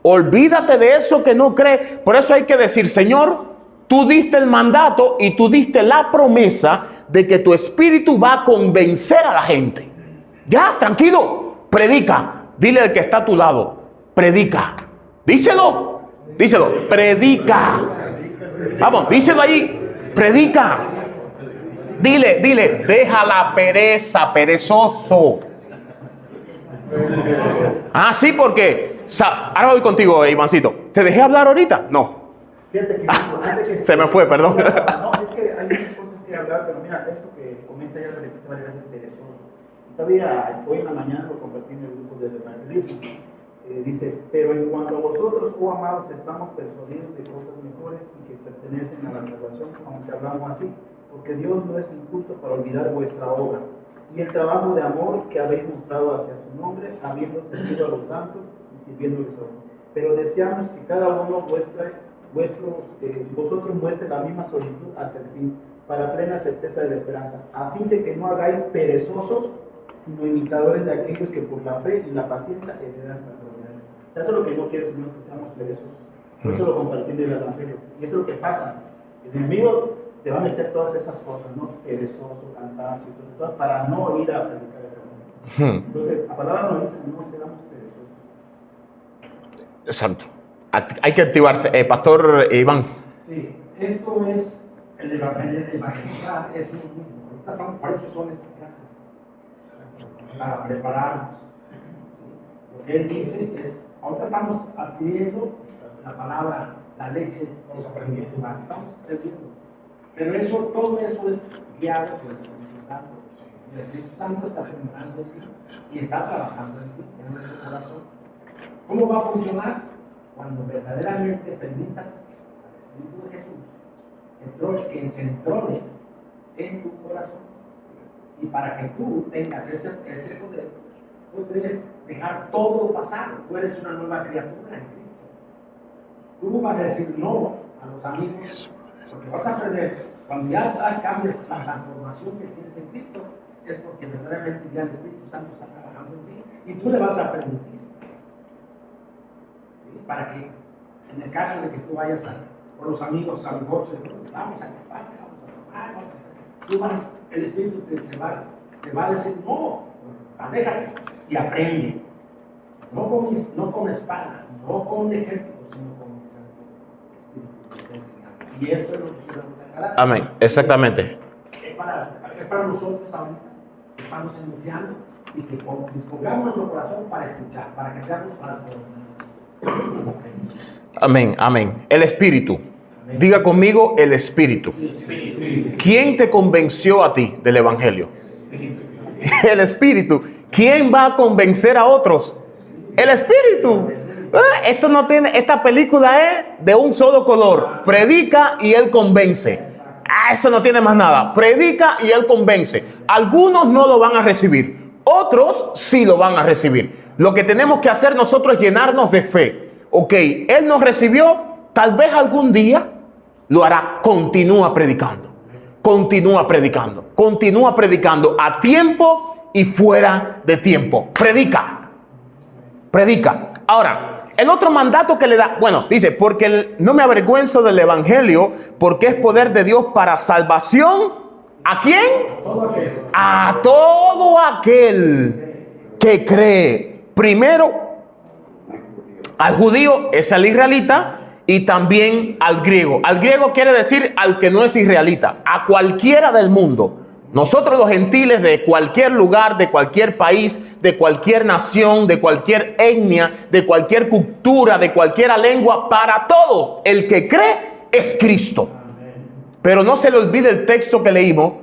Olvídate de eso que no cree. Por eso hay que decir, Señor, tú diste el mandato y tú diste la promesa de que tu Espíritu va a convencer a la gente. Ya, tranquilo, predica. Dile al que está a tu lado, predica. Díselo, predica. Vamos, díselo ahí, predica. Dile, deja la pereza, perezoso. Ah, sí, porque ahora voy contigo, Ivancito. ¿Te dejé hablar ahorita? No. Fíjate que, Se me fue, perdón. No, es que hay muchas cosas que hablar, pero mira, esto que comenta ya lo repite varias veces, perezoso. Todavía hoy en la mañana lo compartí en el grupo del evangelismo. Dice, pero en cuanto a vosotros, oh amados, estamos persuadidos de cosas mejores y que pertenecen a la salvación, aunque hablamos así, porque Dios no es injusto para olvidar vuestra obra y el trabajo de amor que habéis mostrado hacia su nombre, habiendo servido a los santos y sirviéndoles a uno. Pero deseamos que cada uno vosotros muestre la misma solitud hasta el fin, para plena certeza de la esperanza, a fin de que no hagáis perezosos, sino imitadores de aquellos que por la fe y la paciencia heredan la promesa. O sea, eso es lo que no quiere el Señor, que seamos perezosos. Por eso lo compartí del Evangelio. Y eso es lo que pasa. El enemigo te va a meter todas esas cosas, ¿no? Perezoso, cansancio, todo, para no ir a predicar el Evangelio. Entonces, la palabra nos dice, no seamos perezosos. Exacto. Hay que activarse. Pastor Iván. Sí, esto es el evangelizar, es lo mismo. Por eso son estas clases, para prepararnos. Lo que él dice es, ahorita estamos adquiriendo la palabra, la leche, los aprendiendo, estamos aprendiendo. Pero eso, todo eso es guiado por el Espíritu Santo. El Espíritu Santo está sembrando en ti y está trabajando en ti, en nuestro corazón. ¿Cómo va a funcionar? Cuando verdaderamente permitas al Espíritu de Jesús que se entrone en tu corazón. Y para que tú tengas ese poder, tú debes dejar todo pasar. Tú eres una nueva criatura en Cristo. Tú vas a decir no a los amigos, porque vas a aprender. Cuando ya cambias la transformación que tienes en Cristo, es porque verdaderamente ya el Espíritu Santo está trabajando en ti y tú le vas a permitir. Para que, en el caso de que tú vayas con los amigos al coche, vamos a acampar, vamos a tomar, el Espíritu te va a decir, no, aléjate y aprende. No con espada, no con ejército, sino con el Santo Espíritu. Y eso es lo que queremos aclarar. Amén, exactamente. Es para nosotros ahorita, que estamos iniciando y que dispongamos nuestro corazón para escuchar, para que seamos para todos. Amén, amén. El Espíritu. Amén. Diga conmigo, el Espíritu. ¿Quién te convenció a ti del Evangelio? El Espíritu. ¿Quién va a convencer a otros? El Espíritu. Esto no tiene, esta película es de un solo color. Predica y Él convence. Eso no tiene más nada. Predica y Él convence. Algunos no lo van a recibir. Otros sí lo van a recibir. Lo que tenemos que hacer nosotros es llenarnos de fe. Ok, Él nos recibió, tal vez algún día lo hará. Continúa predicando. Continúa predicando. Continúa predicando a tiempo y fuera de tiempo. Predica. Predica. Ahora, el otro mandato que le da, bueno, dice, porque no me avergüenzo del Evangelio, porque es poder de Dios para salvación. ¿A quién? A todo aquel que cree. Primero, Al judío es al israelita y también al griego. Al griego quiere decir al que no es israelita, a cualquiera del mundo. Nosotros los gentiles de cualquier lugar, de cualquier país, de cualquier nación, de cualquier etnia, de cualquier cultura, de cualquier lengua, para todo el que cree es Cristo. Pero no se le olvide el texto que leímos.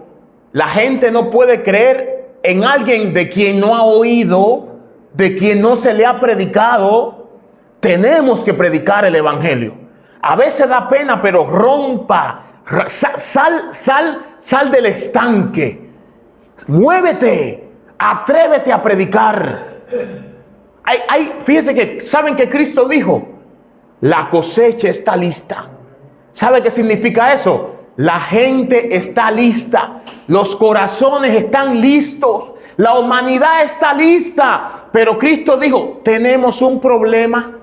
La gente no puede creer en alguien de quien no ha oído, de quien no se le ha predicado. Tenemos que predicar el evangelio. A veces da pena, pero rompa. Sal del estanque. Muévete. Atrévete a predicar. Fíjense que, ¿saben que Cristo dijo? La cosecha está lista. ¿Sabe qué significa eso? La gente está lista. Los corazones están listos. La humanidad está lista. Pero Cristo dijo, tenemos un problema.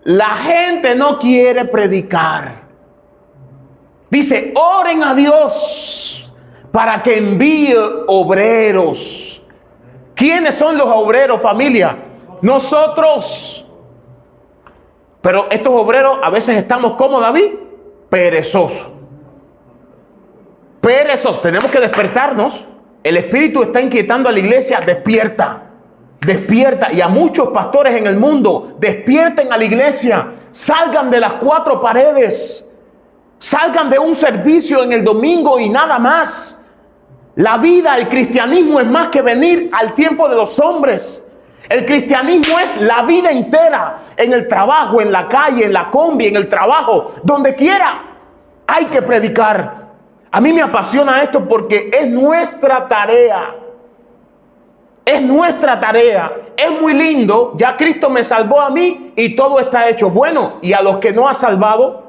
La gente no quiere predicar. Dice, oren a Dios para que envíe obreros. ¿Quiénes son los obreros, familia? Nosotros. Pero estos obreros a veces estamos como David, perezosos. Perezosos. Tenemos que despertarnos. El Espíritu está inquietando a la iglesia. Despierta. Despierta. Y a muchos pastores en el mundo, despierten a la iglesia. Salgan de las cuatro paredes. Salgan de un servicio en el domingo y nada más. La vida, el cristianismo es más que venir al tiempo de los hombres. El cristianismo es la vida entera. En el trabajo, en la calle, en la combi, en el trabajo, donde quiera. Hay que predicar. A mí me apasiona esto porque es nuestra tarea. Es nuestra tarea. Es muy lindo. Ya Cristo me salvó a mí y todo está hecho. Bueno, y a los que no ha salvado,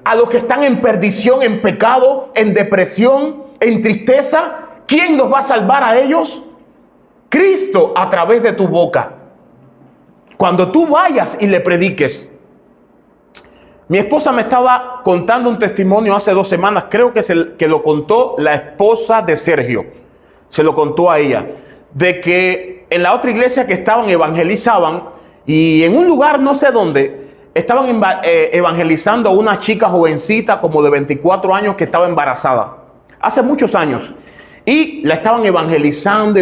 a los que están en perdición, en pecado, en depresión, en tristeza, ¿quién los va a salvar a ellos? Cristo a través de tu boca. Cuando tú vayas y le prediques. Mi esposa me estaba contando un testimonio hace 2 semanas, creo que lo contó la esposa de Sergio. Se lo contó a ella. De que en la otra iglesia que estaban evangelizaban y en un lugar no sé dónde estaban evangelizando a una chica jovencita como de 24 años que estaba embarazada. Hace muchos años. Y la estaban evangelizando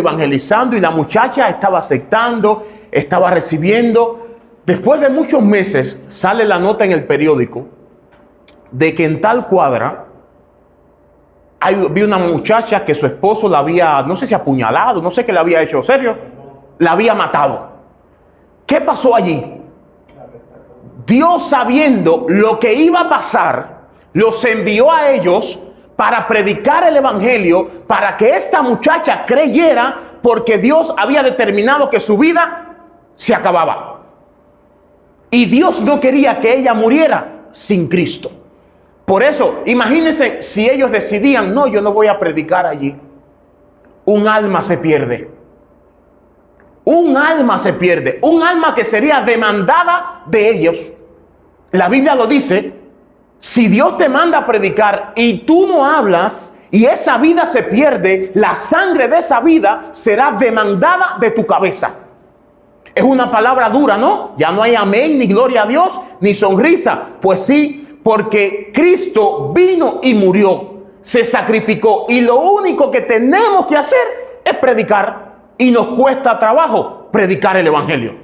y la muchacha estaba aceptando, estaba recibiendo. Después de muchos meses sale la nota en el periódico de que en tal cuadra había una muchacha que su esposo la había, no sé si apuñalado, no sé qué le había hecho, ¿serio? La había matado. ¿Qué pasó allí? Dios, sabiendo lo que iba a pasar, los envió a ellos para predicar el evangelio, para que esta muchacha creyera, porque Dios había determinado que su vida se acababa. Y Dios no quería que ella muriera sin Cristo. Por eso, imagínense si ellos decidían, no, yo no voy a predicar allí. Un alma se pierde. Un alma se pierde. Un alma que sería demandada de ellos. La Biblia lo dice. Si Dios te manda a predicar y tú no hablas y esa vida se pierde, la sangre de esa vida será demandada de tu cabeza. Es una palabra dura, ¿no? Ya no hay amén, ni gloria a Dios, ni sonrisa. Pues sí, porque Cristo vino y murió, se sacrificó. Y lo único que tenemos que hacer es predicar. Y nos cuesta trabajo predicar el evangelio.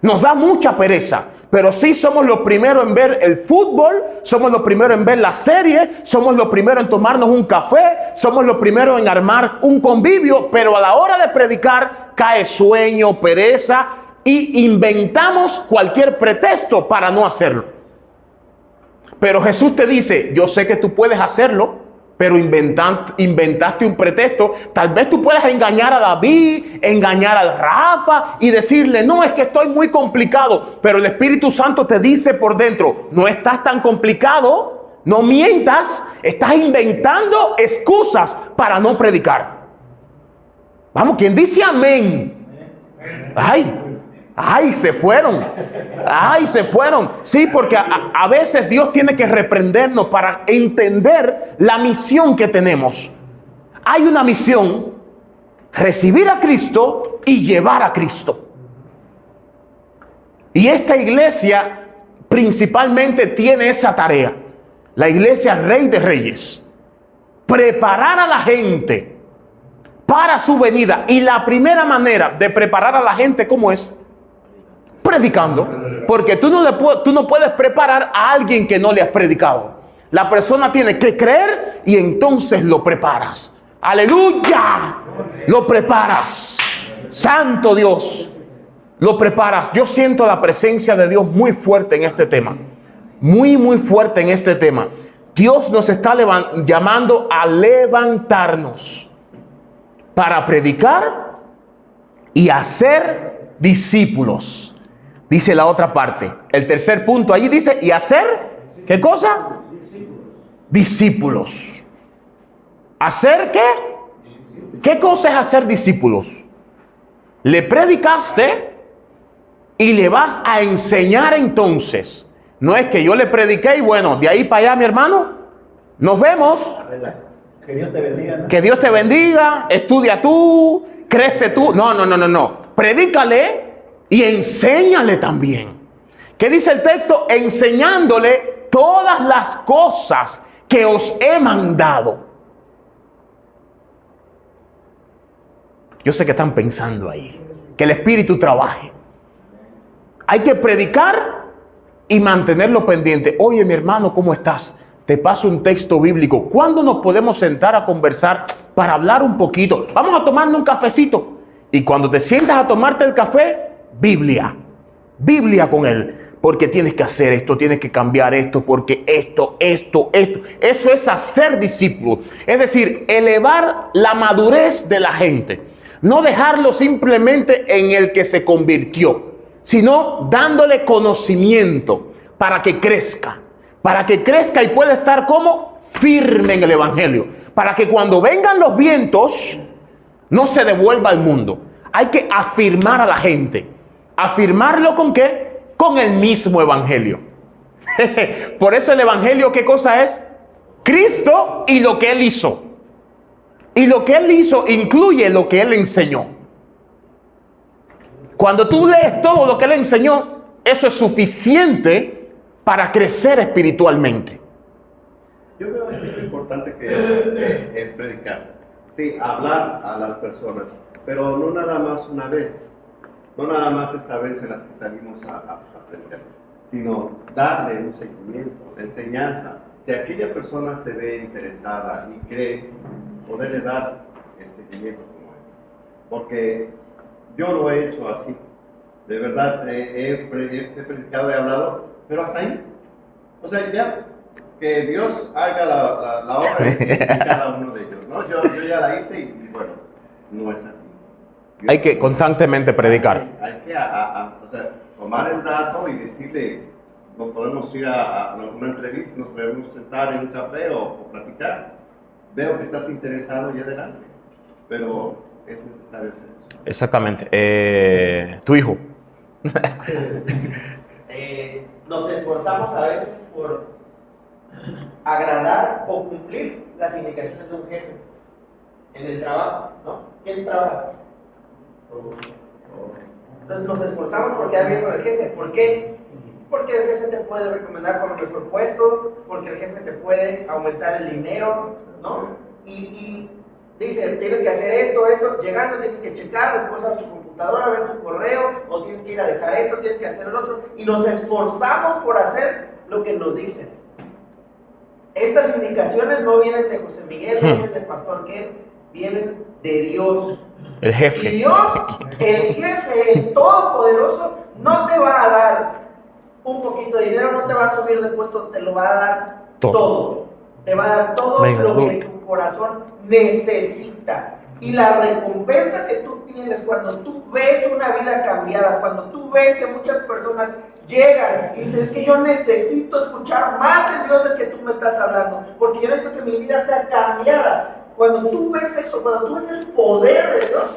Nos da mucha pereza. Pero sí somos los primeros en ver el fútbol, somos los primeros en ver la serie, somos los primeros en tomarnos un café, somos los primeros en armar un convivio, pero a la hora de predicar cae sueño, pereza y inventamos cualquier pretexto para no hacerlo. Pero Jesús te dice, yo sé que tú puedes hacerlo, pero inventaste un pretexto. Tal vez tú puedas engañar a David, engañar al Rafa y decirle, no, es que estoy muy complicado. Pero el Espíritu Santo te dice por dentro, no estás tan complicado, no mientas, estás inventando excusas para no predicar. Vamos, ¿quién dice amén? Ay, se fueron. Ay, se fueron. Sí, porque a veces Dios tiene que reprendernos para entender la misión que tenemos. Hay una misión, recibir a Cristo y llevar a Cristo. Y esta iglesia principalmente tiene esa tarea. La iglesia Rey de Reyes. Preparar a la gente para su venida. Y la primera manera de preparar a la gente, ¿cómo es? Predicando. Porque tú no puedes preparar a alguien que no le has predicado. La persona tiene que creer y entonces lo preparas. ¡Aleluya! Lo preparas. Santo Dios. Lo preparas. Yo siento la presencia de Dios muy fuerte en este tema. Muy, muy fuerte en este tema. Dios nos está llamando a levantarnos para predicar y hacer discípulos. Dice la otra parte. El tercer punto allí dice, ¿y hacer qué cosa? Discípulos. ¿Hacer qué? ¿Qué cosa es hacer discípulos? Le predicaste y le vas a enseñar entonces. No es que yo le prediqué y bueno, de ahí para allá, mi hermano, nos vemos. Que Dios te bendiga, ¿no? Que Dios te bendiga, estudia tú, crece tú. No. Predícale y enséñale también. ¿Qué dice el texto? Enseñándole todas las cosas que os he mandado. Yo sé que están pensando ahí. Que el Espíritu trabaje. Hay que predicar y mantenerlo pendiente. Oye, mi hermano, ¿cómo estás? Te paso un texto bíblico. ¿Cuándo nos podemos sentar a conversar para hablar un poquito? Vamos a tomarnos un cafecito. Y cuando te sientas a tomarte el café, Biblia. Biblia con él. Porque tienes que hacer esto, tienes que cambiar esto, porque esto. Eso es hacer discípulos. Es decir, elevar la madurez de la gente. No dejarlo simplemente en el que se convirtió, sino dándole conocimiento para que crezca. Para que crezca y pueda estar como firme en el evangelio. Para que cuando vengan los vientos, no se devuelva al mundo. Hay que afirmar a la gente. ¿Afirmarlo con qué? Con el mismo evangelio. Por eso el evangelio, ¿qué cosa es? Cristo y lo que Él hizo. Y lo que Él hizo incluye lo que Él enseñó. Cuando tú lees todo lo que Él enseñó, eso es suficiente para crecer espiritualmente. Yo veo que lo importante que es predicar. Sí, hablar a las personas, pero no nada más una vez. No nada más esa vez en las que salimos a predicar, sino darle un seguimiento, enseñanza. Si aquella persona se ve interesada y cree, poderle dar el seguimiento como es. Porque yo lo he hecho así. De verdad, he predicado, he hablado, pero hasta ahí. O sea, ya que Dios haga la obra en cada uno de ellos, ¿no? Yo ya la hice y bueno, no es así. Hay que constantemente predicar. Hay que o sea, tomar el dato y decirle, nos podemos ir a una entrevista, nos podemos sentar en un café o platicar. Veo que estás interesado y adelante, pero es necesario hacer eso. Exactamente. Tu hijo. Nos esforzamos a veces por agradar o cumplir las indicaciones de un jefe en el trabajo, ¿no? ¿Quién trabaja? Entonces nos esforzamos por quedar bien con el jefe. ¿Por qué? Porque el jefe te puede recomendar para un mejor puesto, porque el jefe te puede aumentar el dinero, ¿no? Y dice, tienes que hacer esto, llegando tienes que checar, después a tu computadora, ves tu correo, o tienes que ir a dejar esto, tienes que hacer el otro, y nos esforzamos por hacer lo que nos dicen. Estas indicaciones no vienen de José Miguel, no vienen del pastor Ken, vienen de Dios. El jefe. Y Dios, el jefe, el todopoderoso, no te va a dar un poquito de dinero, no te va a subir de puesto, te lo va a dar todo. Te va a dar todo lo que tu corazón necesita. Y la recompensa que tú tienes cuando tú ves una vida cambiada, cuando tú ves que muchas personas llegan y dicen, es que yo necesito escuchar más del Dios del que tú me estás hablando, porque yo necesito que mi vida sea cambiada. Cuando tú ves eso, cuando tú ves el poder de Dios,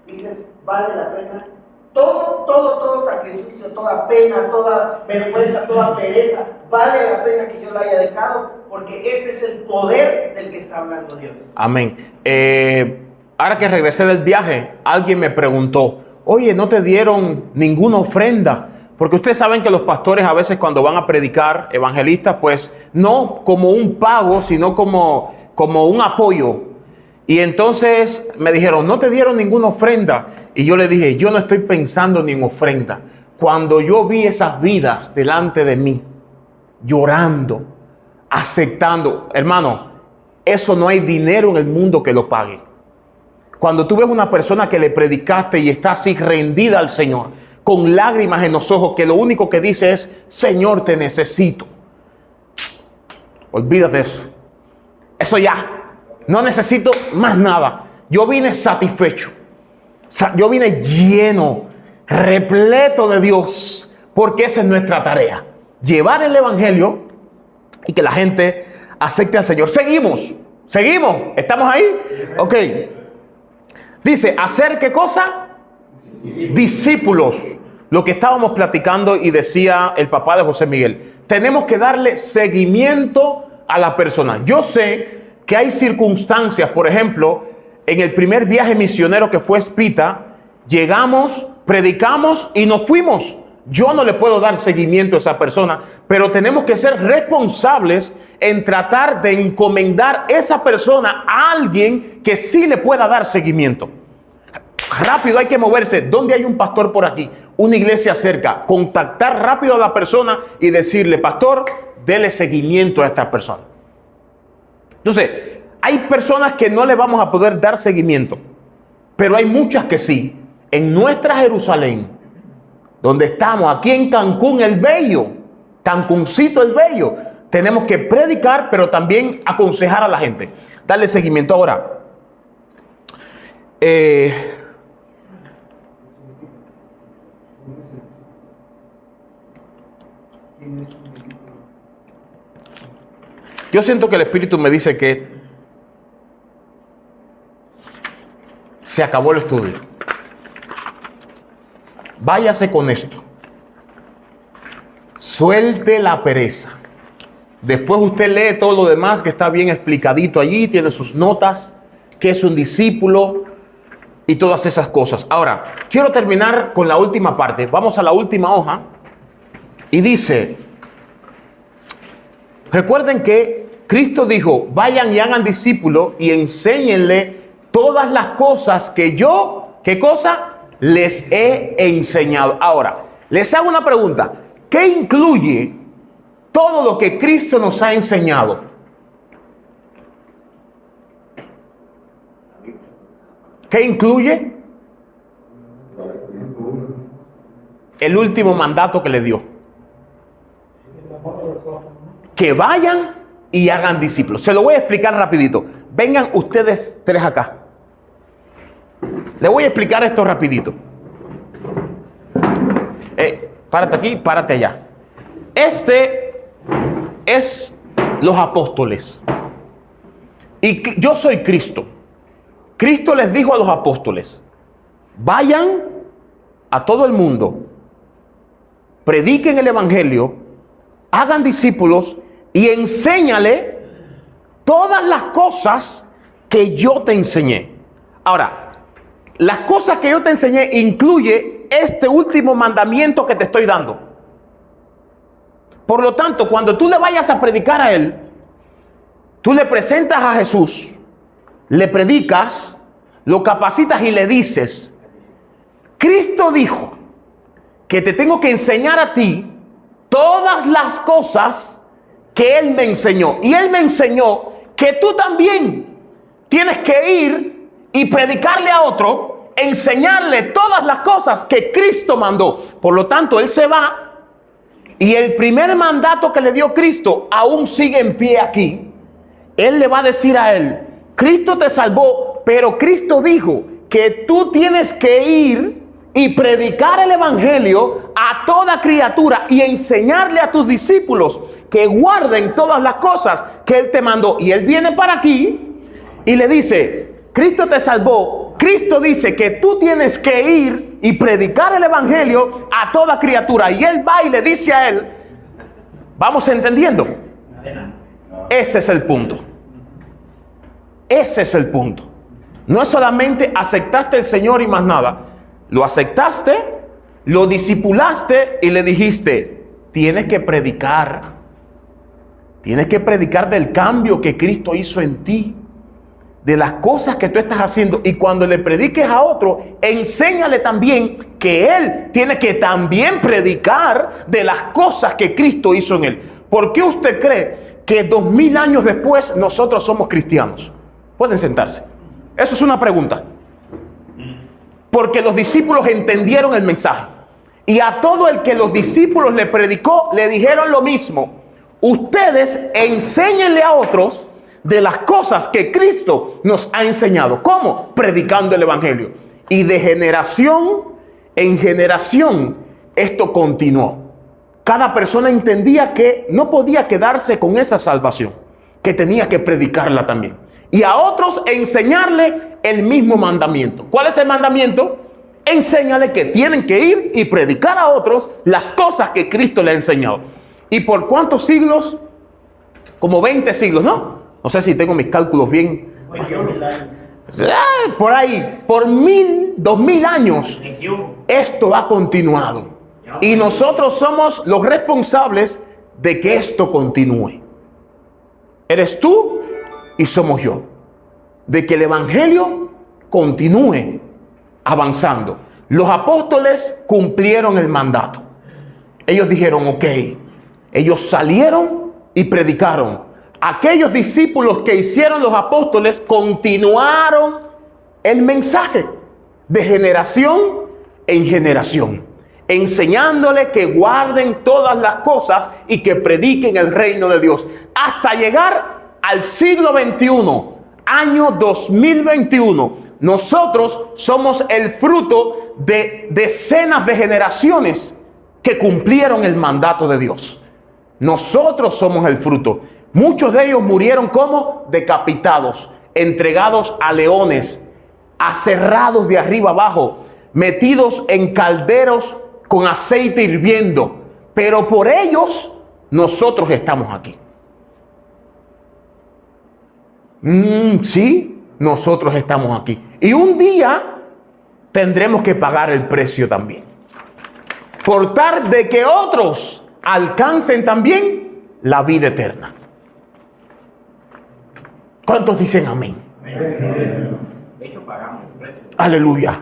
dices, vale la pena todo sacrificio, toda pena, toda vergüenza, toda pereza, vale la pena que yo la haya dejado, porque este es el poder del que está hablando Dios. Amén. Ahora que regresé del viaje, alguien me preguntó, oye, no te dieron ninguna ofrenda. Porque ustedes saben que los pastores a veces cuando van a predicar, evangelistas, pues no como un pago, sino como un apoyo. Y entonces me dijeron, no te dieron ninguna ofrenda. Y yo le dije, yo no estoy pensando ni en ofrenda. Cuando yo vi esas vidas delante de mí, llorando, aceptando, hermano, eso no hay dinero en el mundo que lo pague. Cuando tú ves una persona que le predicaste y está así rendida al Señor, con lágrimas en los ojos, que lo único que dice es, Señor, te necesito. Olvídate de eso. Eso ya. No necesito más nada. Yo vine satisfecho. Yo vine lleno, repleto de Dios, porque esa es nuestra tarea. Llevar el evangelio y que la gente acepte al Señor. Seguimos. ¿Estamos ahí? Ok. Dice, ¿hacer qué cosa? Discípulos. Lo que estábamos platicando y decía el papá de José Miguel. Tenemos que darle seguimiento a la persona. Yo sé que hay circunstancias, por ejemplo, en el primer viaje misionero que fue Espita, llegamos, predicamos y nos fuimos. Yo no le puedo dar seguimiento a esa persona, pero tenemos que ser responsables en tratar de encomendar esa persona a alguien que sí le pueda dar seguimiento. Rápido hay que moverse. ¿Dónde hay un pastor por aquí? Una iglesia cerca. Contactar rápido a la persona y decirle, pastor, dele seguimiento a esta persona. Entonces, hay personas que no le vamos a poder dar seguimiento, pero hay muchas que sí. En nuestra Jerusalén, donde estamos, aquí en Cancún el Bello, Cancuncito el Bello, tenemos que predicar, pero también aconsejar a la gente. Darle seguimiento. Ahora, yo siento que el Espíritu me dice que se acabó el estudio. Váyase con esto. Suelte la pereza. Después usted lee todo lo demás que está bien explicadito allí, tiene sus notas, que es un discípulo y todas esas cosas. Ahora, quiero terminar con la última parte. Vamos a la última hoja y dice, recuerden que Cristo dijo, vayan y hagan discípulos y enséñenle todas las cosas que yo, ¿qué cosa? Les he enseñado. Ahora, les hago una pregunta. ¿Qué incluye todo lo que Cristo nos ha enseñado? ¿Qué incluye? El último mandato que le dio. Que vayan y hagan discípulos. Se lo voy a explicar rapidito. Vengan ustedes tres acá. Le voy a explicar esto rapidito. Párate aquí, párate allá. Este es los apóstoles. Y yo soy Cristo. Cristo les dijo a los apóstoles, vayan a todo el mundo, prediquen el evangelio, hagan discípulos y enséñale todas las cosas que yo te enseñé. Ahora, las cosas que yo te enseñé incluye este último mandamiento que te estoy dando. Por lo tanto, cuando tú le vayas a predicar a él, tú le presentas a Jesús, le predicas, lo capacitas y le dices, Cristo dijo que te tengo que enseñar a ti todas las cosas que Él me enseñó. Y Él me enseñó que tú también tienes que ir y predicarle a otro, enseñarle todas las cosas que Cristo mandó. Por lo tanto, Él se va y el primer mandato que le dio Cristo aún sigue en pie aquí. Él le va a decir a él, Cristo te salvó, pero Cristo dijo que tú tienes que ir y predicar el evangelio a toda criatura y enseñarle a tus discípulos que guarden todas las cosas que Él te mandó. Y Él viene para aquí y le dice, Cristo te salvó. Cristo dice que tú tienes que ir y predicar el evangelio a toda criatura. Y Él va y le dice a él, ¿vamos entendiendo? Ese es el punto. Ese es el punto. No es solamente aceptaste al Señor y más nada. lo aceptaste, lo discipulaste y le dijiste, tienes que predicar. Tienes que predicar del cambio que Cristo hizo en ti, de las cosas que tú estás haciendo. Y cuando le prediques a otro, enséñale también que él tiene que también predicar de las cosas que Cristo hizo en él. ¿Por qué usted cree que 2000 años después nosotros somos cristianos? Pueden sentarse. Eso es una pregunta. Porque los discípulos entendieron el mensaje. Y a todo el que los discípulos le predicó, le dijeron lo mismo. Ustedes enséñenle a otros de las cosas que Cristo nos ha enseñado. ¿Cómo? Predicando el evangelio. Y de generación en generación esto continuó. Cada persona entendía que no podía quedarse con esa salvación, que tenía que predicarla también. Y a otros enseñarle el mismo mandamiento. ¿Cuál es el mandamiento? Enséñale que tienen que ir y predicar a otros las cosas que Cristo le ha enseñado. ¿Y por cuántos siglos? Como 20 siglos, ¿no? No sé si tengo mis cálculos bien. Por ahí, por 2000 años, esto ha continuado. Y nosotros somos los responsables de que esto continúe. Eres tú y somos yo. De que el evangelio continúe avanzando. Los apóstoles cumplieron el mandato. Ellos dijeron, ok. Ellos salieron y predicaron. Aquellos discípulos que hicieron los apóstoles continuaron el mensaje de generación en generación, enseñándole que guarden todas las cosas y que prediquen el reino de Dios, hasta llegar al siglo XXI, año 2021. Nosotros somos el fruto de decenas de generaciones que cumplieron el mandato de Dios. Nosotros somos el fruto. Muchos de ellos murieron como decapitados, entregados a leones, aserrados de arriba abajo, metidos en calderos con aceite hirviendo. Pero por ellos nosotros estamos aquí. Sí, nosotros estamos aquí. Y un día tendremos que pagar el precio también. Por tal de que otros alcancen también la vida eterna. ¿Cuántos dicen amén? De hecho, pagamos el precio. Aleluya.